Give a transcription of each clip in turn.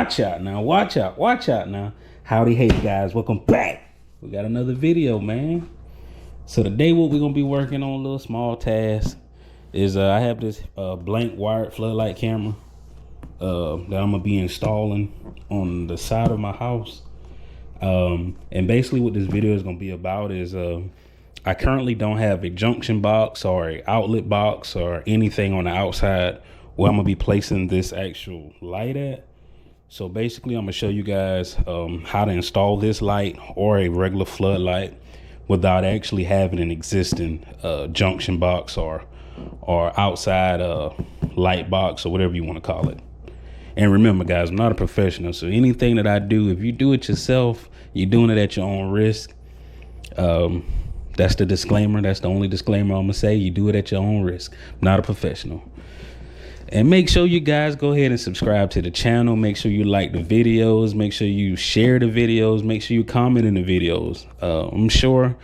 Watch out now. Watch out. Watch out now. Howdy, hey guys. Welcome back. We got another video, man. So today what we're going to be working on, a little small task, is I have this Blink wired floodlight camera that I'm going to be installing on the side of my house. And basically what this video is going to be about is I currently don't have a junction box or a outlet box or anything on the outside where I'm going to be placing this actual light at. So basically I'm going to show you guys how to install this light or a regular floodlight without actually having an existing junction box or outside light box or whatever you want to call it. And remember guys, I'm not a professional, so anything that I do, if you do it yourself, you're doing it at your own risk. That's the disclaimer. That's the only disclaimer I'm gonna say. You do it at your own risk. I'm not a professional. And make sure you guys go ahead and subscribe to the channel. Make sure you like the videos. Make sure you share the videos. Make sure you comment in the videos. I'm sure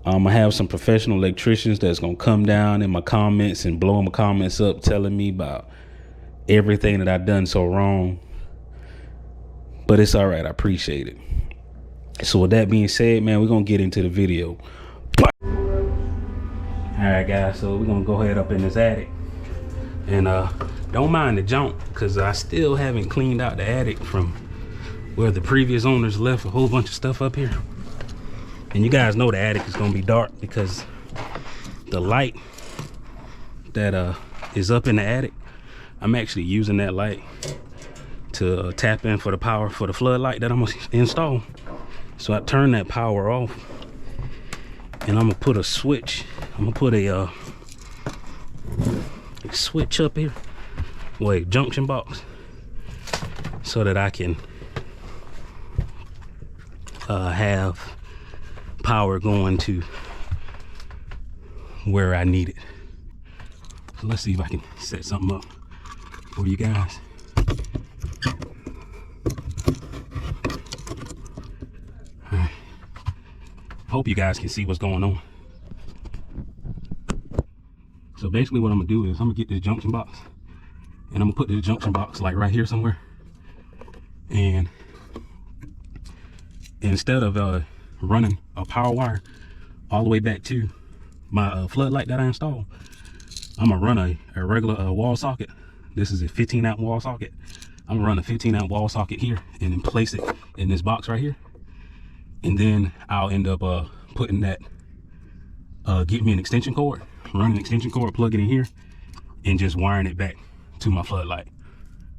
I'm gonna have some professional electricians that's gonna come down in my comments and blow my comments up, telling me about everything that I've done so wrong. But it's all right. I appreciate it. So with that being said, man, we're gonna get into the video. All right guys, so we're gonna go ahead up in this attic, and don't mind the junk, because I still haven't cleaned out the attic from where the previous owners left a whole bunch of stuff up here. And you guys know the attic is gonna be dark because the light that is up in the attic, I'm actually using that light to tap in for the power for the floodlight that I'm gonna install. So I turn that power off, and I'm gonna put a switch. I'm gonna put a switch up here, or a junction box, so that I can have power going to where I need it. So let's see if I can set something up for you guys. Hope you guys can see what's going on. So basically what I'm gonna do is I'm gonna get this junction box, and I'm gonna put this junction box like right here somewhere, and instead of running a power wire all the way back to my floodlight that I installed, I'm gonna run a regular wall socket. This is a 15 amp wall socket. I'm gonna run a 15 amp wall socket here and then place it in this box right here. And then I'll end up putting that, get me an extension cord, run an extension cord, plug it in here, and just wiring it back to my floodlight.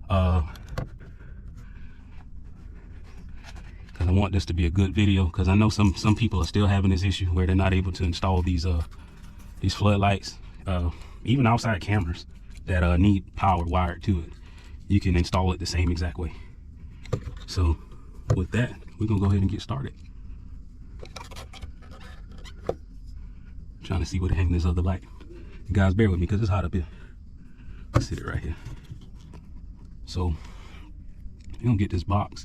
Because I want this to be a good video, because I know some people are still having this issue where they're not able to install these floodlights. Even outside cameras that need power wired to it, you can install it the same exact way. So with that, we're gonna go ahead and get started. Trying to see where to hang this other light. You guys bear with me because it's hot up here. Let's sit it right here. So you're gonna get this box,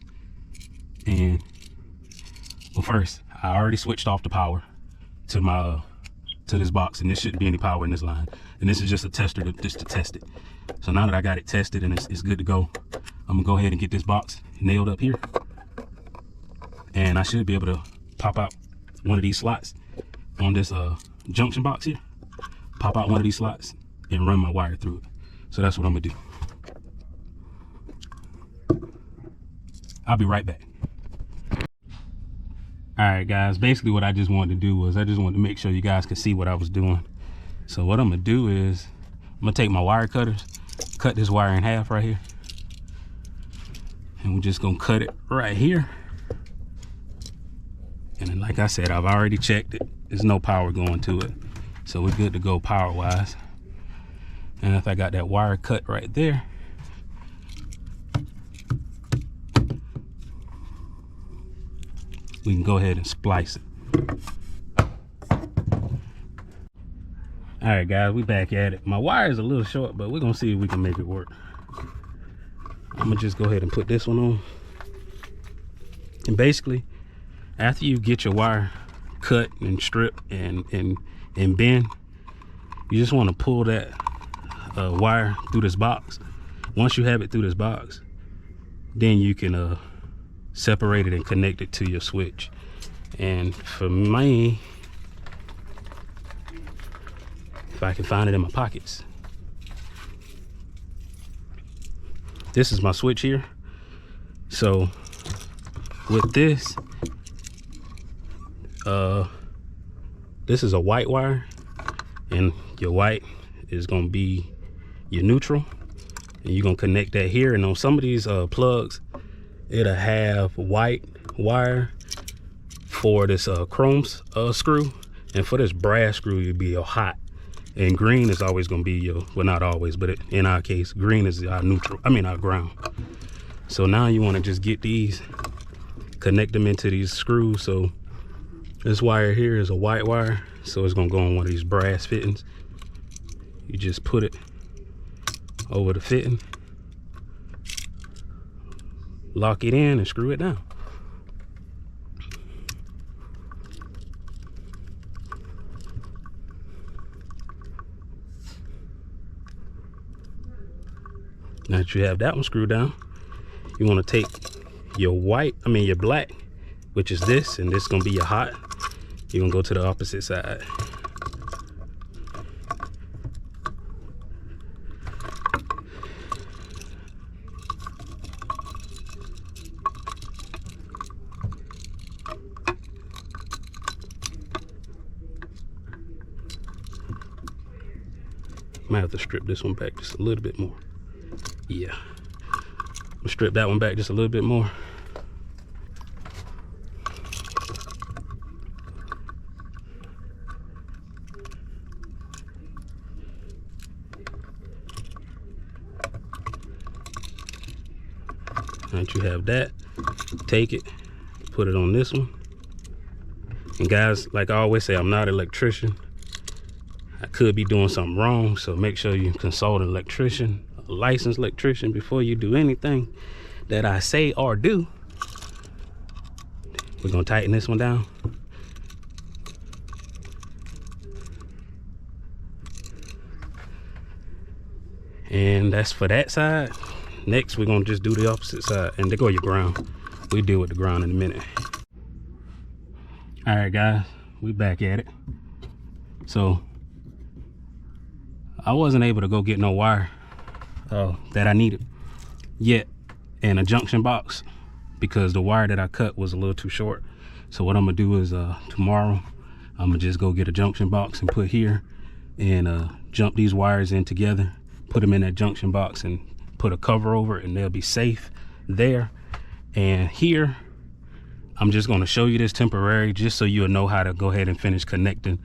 and well, first I already switched off the power to my to this box, and there shouldn't be any power in this line. And this is just a tester just to test it. So now that I got it tested and it's good to go, I'm gonna go ahead and get this box nailed up here, and I should be able to pop out one of these slots on this junction box here, pop out one of these slots and run my wire through it. So that's what I'm gonna do. I'll be right back. All right guys, basically what I just wanted to do was I just wanted to make sure you guys could see what I was doing. So what I'm gonna do is I'm gonna take my wire cutters, cut this wire in half right here, and we're just gonna cut it right here. And then, like I said, I've already checked it. There's no power going to it, so we're good to go power wise. And if I got that wire cut right there, we can go ahead and splice it. All right guys, we back at it. My wire is a little short, but we're gonna see if we can make it work. I'm gonna just go ahead and put this one on. And basically, after you get your wire cut and stripped and bend, you just want to pull that wire through this box. Once you have it through this box, then you can separate it and connect it to your switch. And for me, if I can find it in my pockets, this is my switch here. So with this, this is a white wire, and your white is gonna be your neutral, and you're gonna connect that here. And on some of these plugs, it'll have white wire for this chrome screw, and for this brass screw, it'll be your hot, and green is always gonna be your, well, not always, but in our case, green is our neutral, our ground. So now you want to just get these, connect them into these screws. So this wire here is a white wire, so it's gonna go on one of these brass fittings. You just put it over the fitting, lock it in, and screw it down. Now that you have that one screwed down, you want to take your your black, which is this, and this is going to be your hot. You're going to go to the opposite side. Might have to strip this one back just a little bit more. Yeah, I'm gonna strip that one back just a little bit more. Now that you have that, take it, put it on this one. And guys, like I always say, I'm not an electrician. I could be doing something wrong, so make sure you consult an electrician, a licensed electrician, before you do anything that I say or do. We're gonna tighten this one down. And that's for that side. Next, we're gonna just do the opposite side, and there go your ground. We deal with the ground in a minute. All right, guys, we back at it. So I wasn't able to go get no wire that I needed yet in a junction box, because the wire that I cut was a little too short. So what I'm gonna do is tomorrow I'm gonna just go get a junction box and put here, and jump these wires in together, put them in that junction box, and put a cover over it, and they'll be safe there. And here I'm just gonna show you this temporary, just so you'll know how to go ahead and finish connecting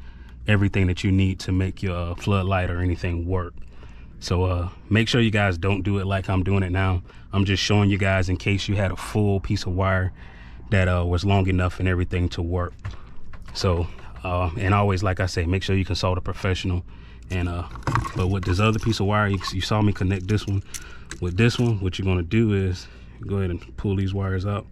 everything that you need to make your floodlight or anything work. So make sure you guys don't do it like I'm doing it now. I'm just showing you guys in case you had a full piece of wire that was long enough and everything to work. So and always, like I say, make sure you consult a professional. And but with this other piece of wire, you saw me connect this one with this one. What you're going to do is go ahead and pull these wires out.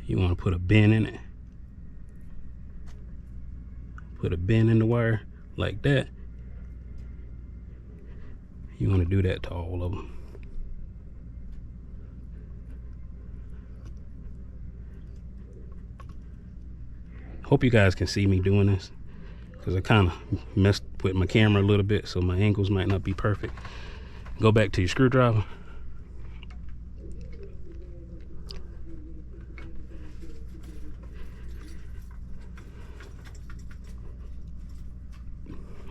You want to put a bend in it. Put a bend in the wire like that. You want to do that to all of them. Hope you guys can see me doing this, because I kind of messed with my camera a little bit, so my angles might not be perfect. Go back to your screwdriver.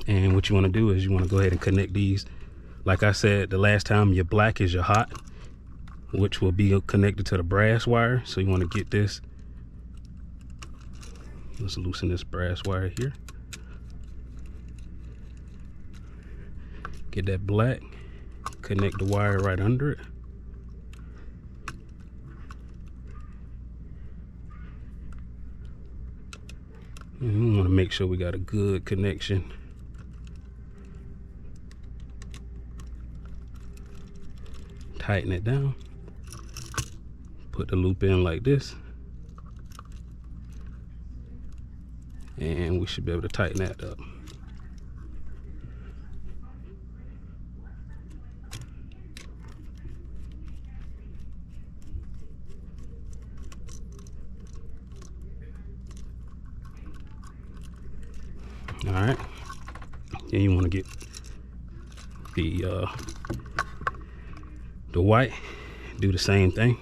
And what you want to do is you want to go ahead and connect these. Like I said the last time, your black is your hot, which will be connected to the brass wire. So you want to get this. Let's loosen this brass wire here. Get that black, connect the wire right under it. And we want to make sure we got a good connection. tighten it down. Put the loop in like this. And we should be able to tighten that up. All right. Then you want to get the white. Do the same thing.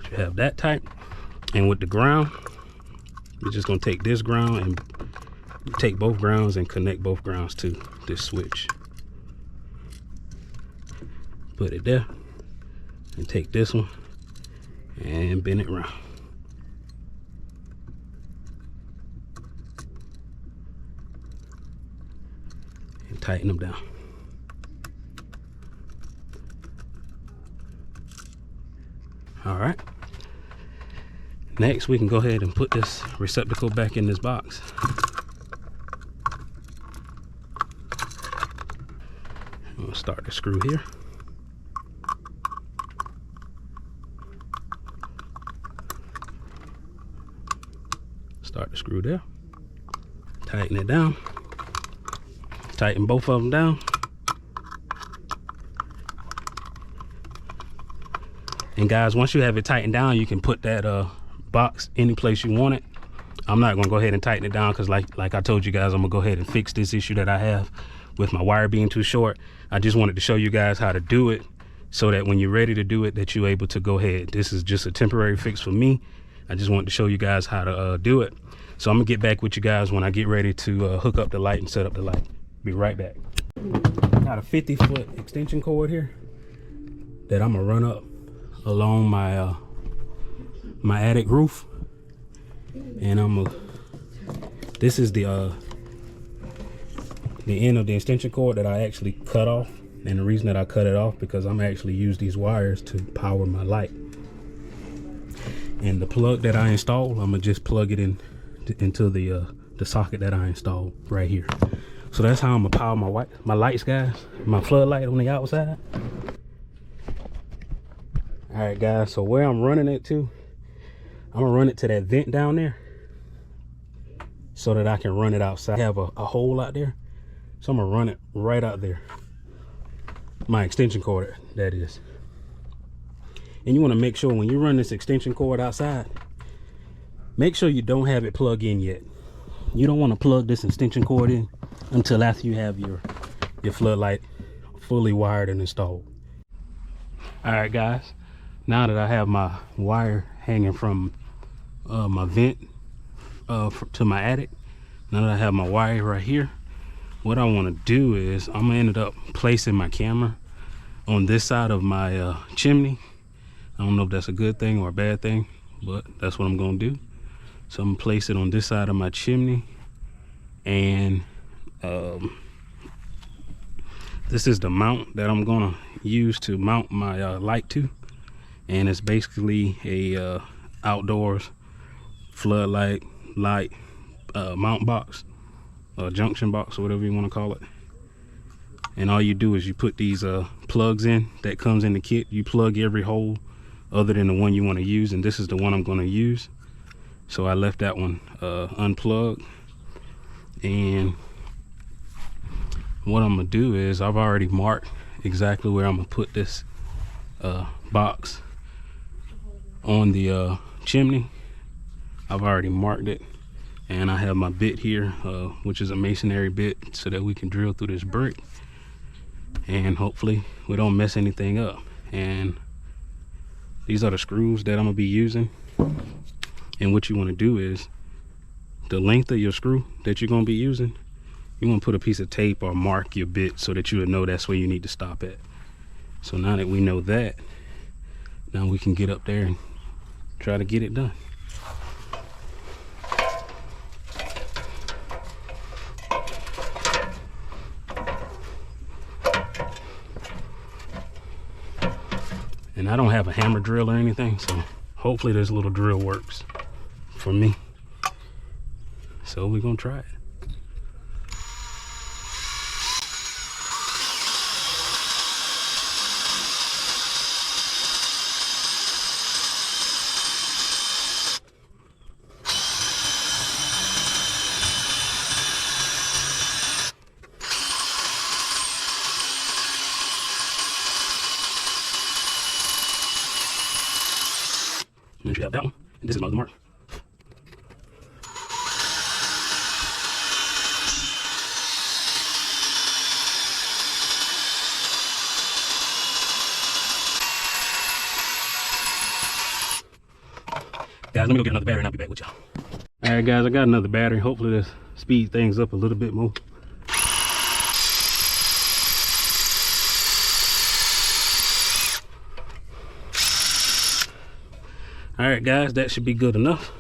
Should have that tight. And with the ground, we're just gonna take this ground and take both grounds and connect both grounds to this switch. Put it there and take this one and bend it around. And tighten them down. All right. Next, we can go ahead and put this receptacle back in this box. I'm gonna start the screw here. Start the screw there. Tighten it down. Tighten both of them down. And guys, once you have it tightened down, you can put that box any place you want it. I'm not gonna go ahead and tighten it down because like I told you guys, I'm gonna go ahead and fix this issue that I have with my wire being too short. I just wanted to show you guys how to do it so that when you're ready to do it, that you're able to go ahead. This is just a temporary fix for me. I just wanted to show you guys how to do it. So I'm gonna get back with you guys when I get ready to hook up the light and set up the light. Be right back. Got a 50-foot extension cord here that I'm gonna run up along my my attic roof, and this is the end of the extension cord that I actually cut off. And the reason that I cut it off because I'm actually use these wires to power my light. And the plug that I installed, I'm gonna just plug it in into the socket that I installed right here. So that's how I'm gonna power my lights, guys. My floodlight on the outside. All right, guys, so where I'm running it to, I'm gonna run it to that vent down there so that I can run it outside. I have a hole out there, so I'm gonna run it right out there. My extension cord, that is. And you wanna make sure when you run this extension cord outside, make sure you don't have it plugged in yet. You don't wanna plug this extension cord in until after you have your floodlight fully wired and installed. All right, guys. Now that I have my wire hanging from my vent to my attic, now that I have my wire right here, what I want to do is I'm gonna end up placing my camera on this side of my chimney. I don't know if that's a good thing or a bad thing, but that's what I'm gonna do. So I'm gonna place it on this side of my chimney, and this is the mount that I'm gonna use to mount my light to. And it's basically a outdoors floodlight light mount box, junction box, or whatever you want to call it. And all you do is you put these plugs in that comes in the kit. You plug every hole other than the one you want to use, and this is the one I'm going to use. So I left that one unplugged. And what I'm gonna do is I've already marked exactly where I'm gonna put this box on the chimney. I've already marked it, and I have my bit here, which is a masonry bit, so that we can drill through this brick, and hopefully we don't mess anything up. And these are the screws that I'm gonna be using. And what you want to do is the length of your screw that you're gonna be using, you want to put a piece of tape or mark your bit so that you would know that's where you need to stop at. So now that we know that, now we can get up there and try to get it done. And I don't have a hammer drill or anything, so hopefully this little drill works for me. So we're gonna try it. And then you have that one, and this is my other mark. Guys, let me go get another battery and I'll be back with y'all. All right, guys, I got another battery. Hopefully this speeds things up a little bit more. All right, guys, that should be good enough.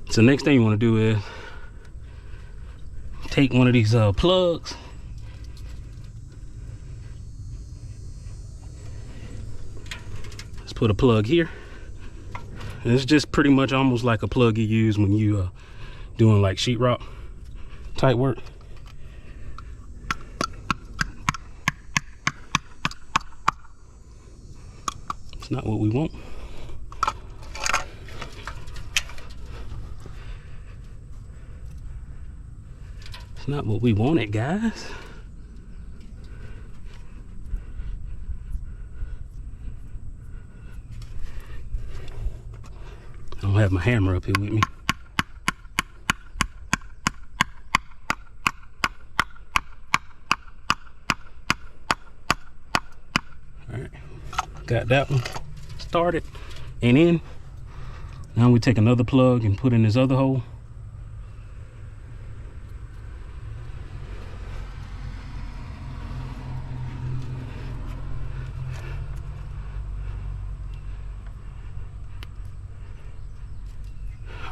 So next thing you want to do is take one of these plugs. Let's put a plug here. And it's just pretty much almost like a plug you use when you doing like sheetrock type work. It's not what we want. It's not what we wanted, guys. I don't have my hammer up here with me. All right, got that one started and in. Now we take another plug and put in this other hole.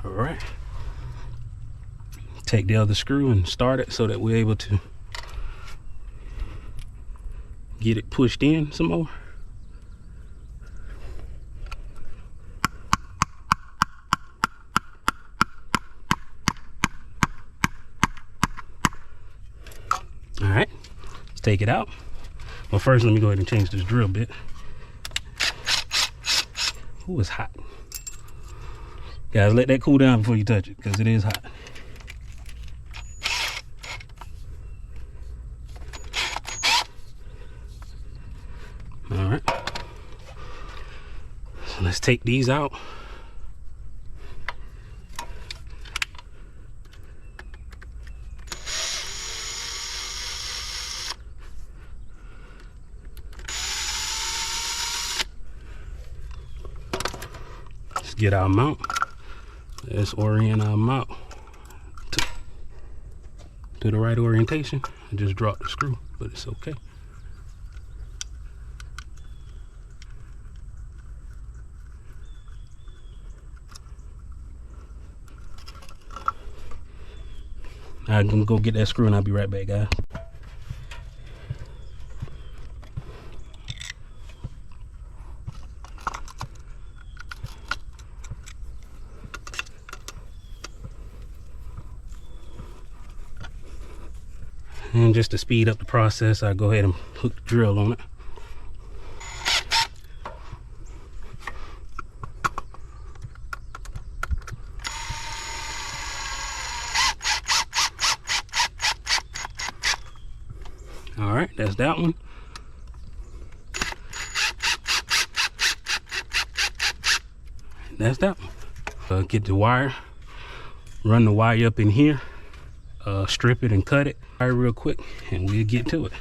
All right, take the other screw and start it so that we're able to get it pushed in some more. All right, let's take it out. Well, first let me go ahead and change this drill bit. Ooh, it's hot. Guys, let that cool down before you touch it, because it is hot. All right. So let's take these out. Let's get our mount. Let's orient our mount to the right orientation. I just dropped the screw, but it's okay. I'm gonna go get that screw and I'll be right back, guys. And just to speed up the process, I'll go ahead and hook the drill on it. All right, that's that one. That's that one. Get the wire, run the wire up in here, strip it and cut it real quick, and we'll get to it.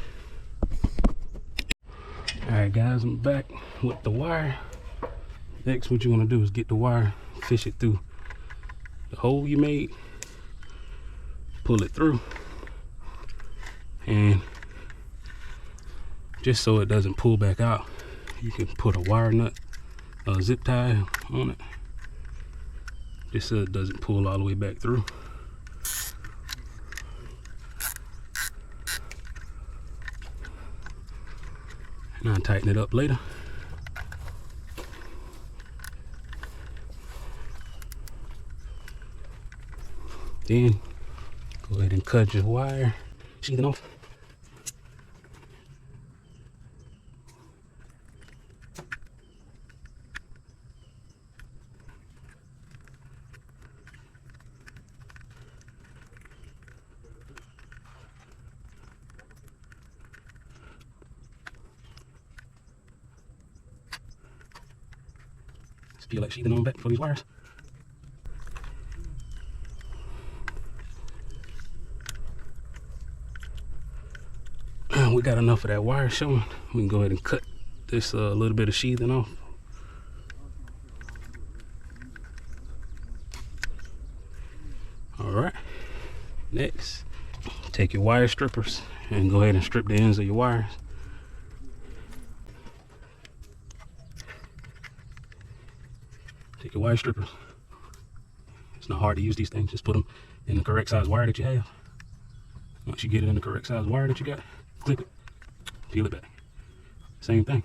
All right, guys, I'm back with the wire. Next, what you want to do is get the wire, fish it through the hole you made, pull it through, and just so it doesn't pull back out, you can put a wire nut, a zip tie on it, just so it doesn't pull all the way back through. And I'll tighten it up later. Then go ahead and cut your wire sheathing off. Just peel that sheathing on back for these wires. We got enough of that wire showing. We can go ahead and cut this little bit of sheathing off. All right, next, take your wire strippers and go ahead and strip the ends of your wires. Take your wire strippers. It's not hard to use these things. Just put them in the correct size wire that you have. Once you get it in the correct size wire that you got, clip it, peel it back. Same thing.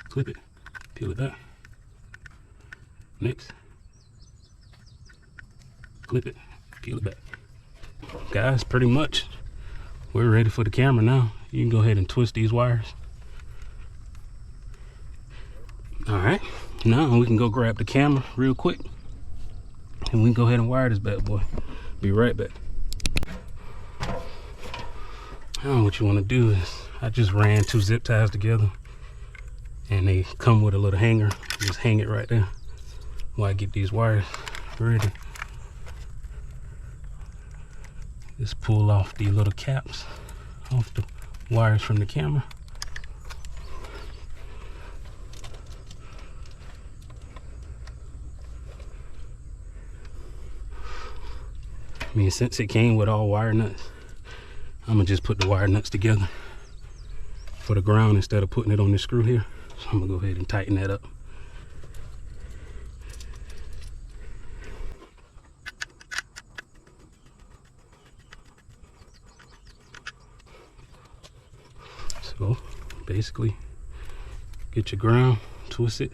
Clip it, peel it back. Next, clip it, peel it back. Guys, pretty much we're ready for the camera now. You can go ahead and twist these wires. All right, now we can go grab the camera real quick and we can go ahead and wire this bad boy. Be right back. Now what you want to do is, I just ran 2 zip ties together and they come with a little hanger. Just hang it right there while I get these wires ready. Just pull off the little caps off the wires from the camera. I mean, since it came with all wire nuts, I'm gonna just put the wire nuts together for the ground instead of putting it on this screw here. So I'm gonna go ahead and tighten that up. So basically, get your ground, twist it,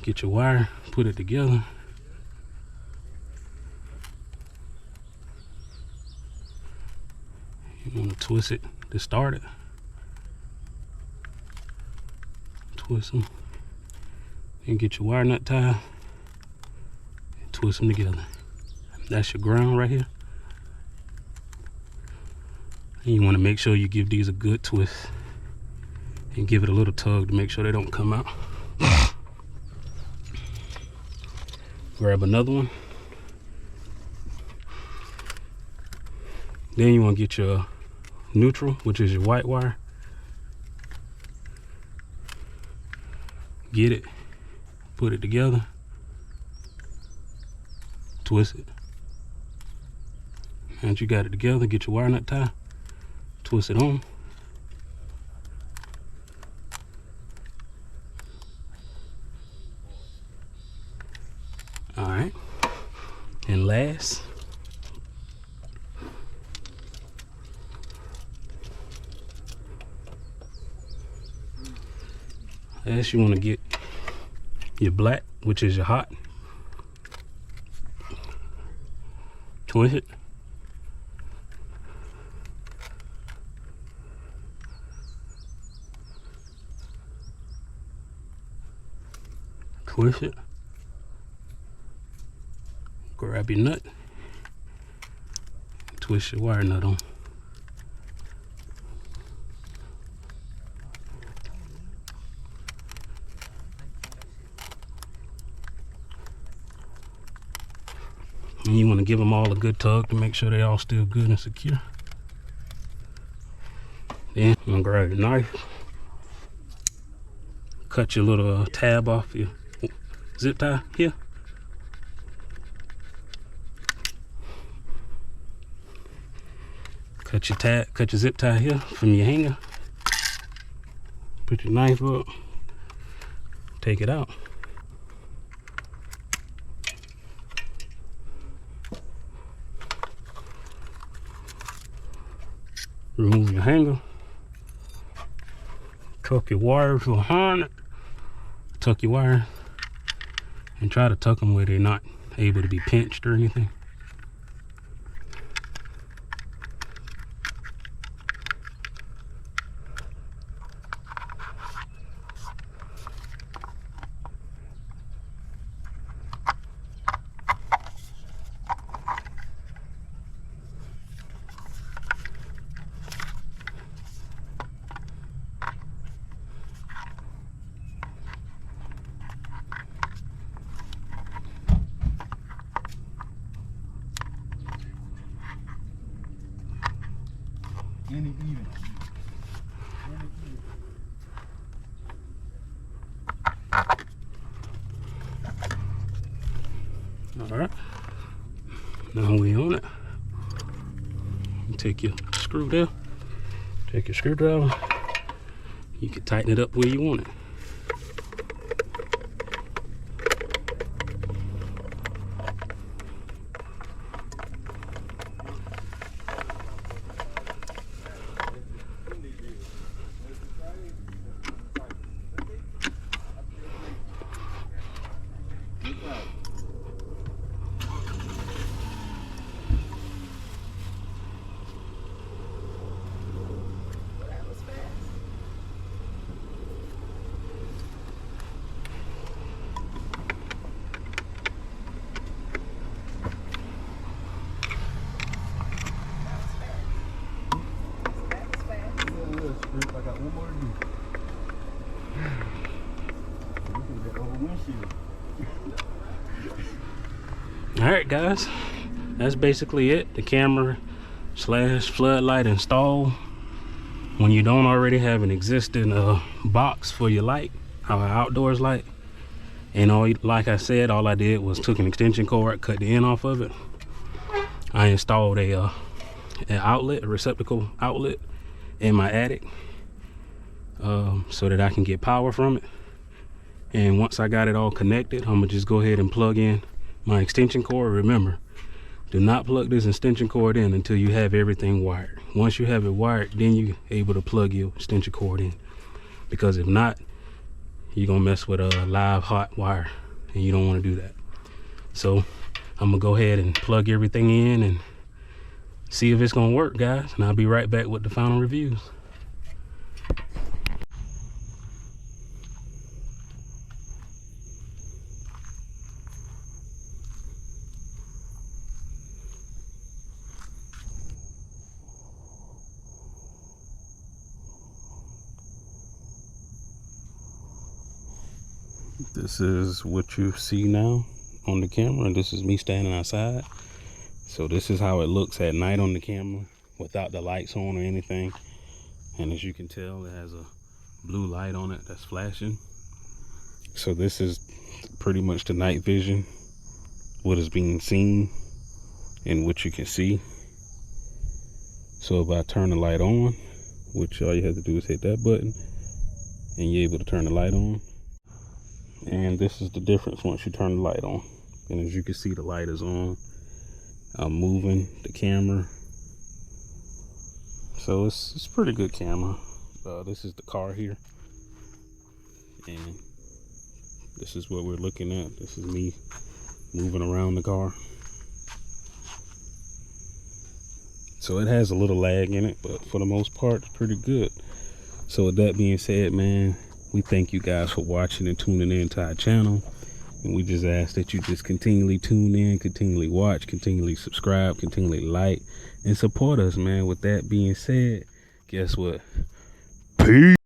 get your wire, put it together. You want to twist it to start it. Twist them. And get your wire nut tie. And twist them together. That's your ground right here. And you want to make sure you give these a good twist. And give it a little tug to make sure they don't come out. Grab another one. Then you want to get your neutral, which is your white wire. Get it, put it together, twist it. Once you got it together, get your wire nut tie, twist it on. All right, and last, you want to get your black, which is your hot. Twist it. Twist it. Grab your nut. Twist your wire nut on. And you want to give them all a good tug to make sure they're all still good and secure. Then I'm gonna grab your knife, cut your little tab off your zip tie here. Cut your zip tie here from your hanger. Put your knife up, take it out. Remove your hanger. Tuck your wires behind it. Tuck your wire. and try to tuck them where they're not able to be pinched or anything. All right, now we on it. You take your screw there, take your screwdriver. You can tighten it up where you want it. I got one more to do. All right, guys, that's basically it. The camera slash floodlight install. When you don't already have an existing box for your light, our outdoors light, and all, like I said, all I did was took an extension cord, cut the end off of it. I installed an outlet, a receptacle outlet in my attic, so that I can get power from it. And once I got it all connected, I'm gonna just go ahead and plug in my extension cord. Remember, do not plug this extension cord in until you have everything wired. Once you have it wired, then you're able to plug your extension cord in, because if not, you're gonna mess with a live hot wire, and you don't want to do that. So I'm gonna go ahead and plug everything in and see if it's gonna work, guys, and I'll be right back with the final reviews. This is what you see now on the camera. This is me standing outside. So this is how it looks at night on the camera without the lights on or anything. And as you can tell, it has a blue light on it that's flashing. So this is pretty much the night vision, what is being seen and what you can see. So if I turn the light on, which all you have to do is hit that button, and you're able to turn the light on. And this is the difference once you turn the light on. And as you can see, the light is on. I'm moving the camera. So it's a pretty good camera. This is the car here. And this is what we're looking at. This is me moving around the car. So it has a little lag in it, but for the most part, it's pretty good. So with that being said, man, we thank you guys for watching and tuning in to our channel. And we just ask that you just continually tune in, continually watch, continually subscribe, continually like, and support us, man. With that being said, guess what? Peace.